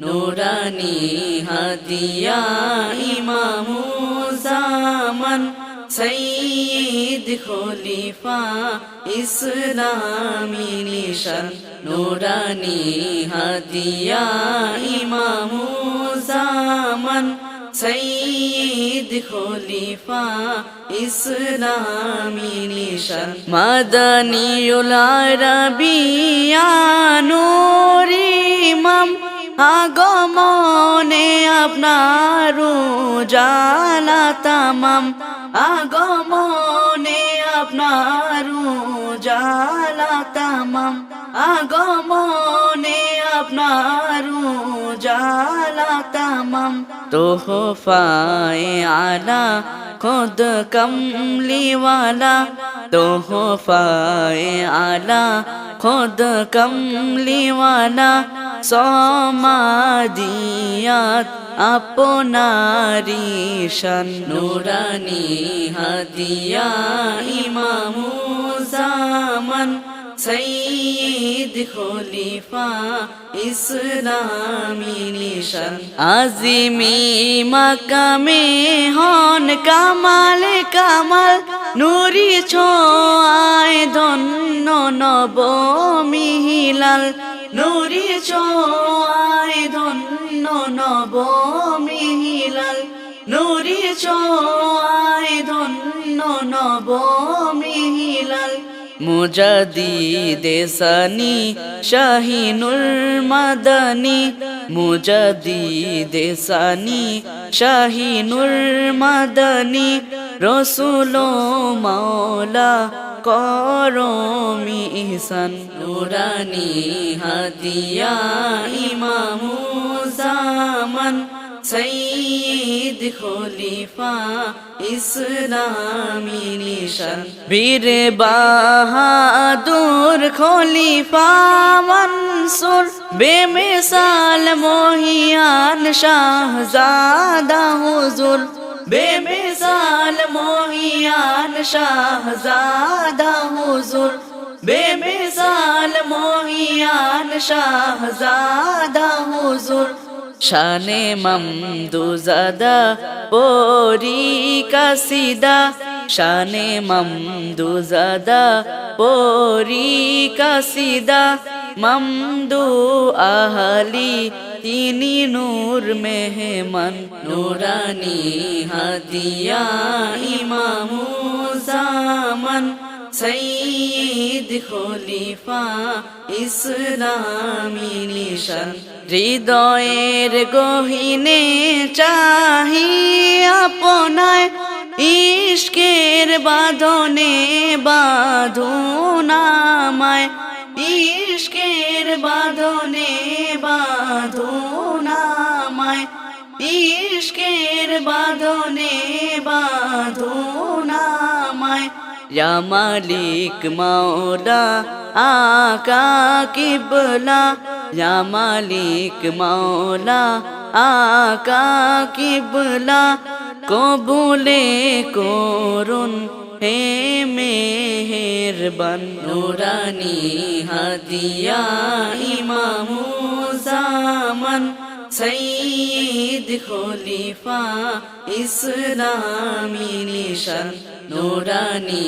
নুরানি হাদিয়া ইমামুজ্জামান সৈয়দ খলিফা ইসলামী নিশান নুরানি হাদিয়া ইমামুজ্জামান সৈয়দ খলিফা ইসলামী নিশান মাদানিউল আরাবিয়া নূর ইমাম আগমনে আপনার উজালা তামাম আগমনে আপনার উজালা তামাম আগমনে আপনার উজালা তামাম তোহফায়ে আলা খুদ কমলিওয়ালা তোহফায়ে আলা খুদ কমলিওয়ালা সমাদিয়াত আপনারি শান নুরানি হাদিয়া ইমামুজ্জামান সৈয়দ খলিফা ইসলামী নিশান আজিমি মাকামে হন কামালে কামাল নুরি ছোঁয়ায় ধন্য নবমী হিলাল নুরি ছোঁয়ায় ধন্য নবমী হিলাল নুরি ছোঁয়ায় ধন্য নবমী হিলাল মুজাদ্দিদে সানি শাহিনুল মাদানী মুজাদ্দিদে সানি শাহিনুল মাদানী রসুল মাওলা করমি ইহসান নুরানি হাদিয়া ইমামুজ্জামান সৈয়দ খলিফা ইসলামী নিশান বীর বাহাদুর খলিফা মনসুর বেমিসাল মহিয়ান শাহজাদা হুজুর বেমিসাল মহিয়ান শাহজাদা হুজুর বেমিসাল মহিয়ান শাহজাদা হুজুর শানে মমদুজাদা পরি কাসিদা শানে মমদুজাদা পরি কাসিদা মমদু আহলি তিনি নূর মেহমান নুরানি হাদিয়া ইমামুজ্জামান সৈয়দ খলিফা ইসলামী নিশান হৃদয়ের গহীনে চাহি আপনায় ইশকের বাঁধনে বাঁধুন আমায় ইশকের বাঁধনে বাঁধুন আমায় ইশকের বাঁধনে বাঁধুন আমায় ইয়া মালিক মাওলা আকা কিবলা ইয়া মালিক মাওলা আকা কিবলা কবুলে করুন হে মেহেরবান নুরানি হাদিয়া ইমামুজ্জামান সৈয়দ খলিফা ইসলামী নিশান নুরানি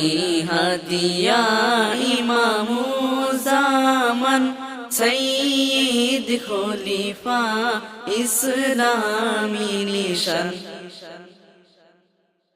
হাদিয়া ইমামুজ্জামান সৈয়দ খলিফা ইসলামী নিশান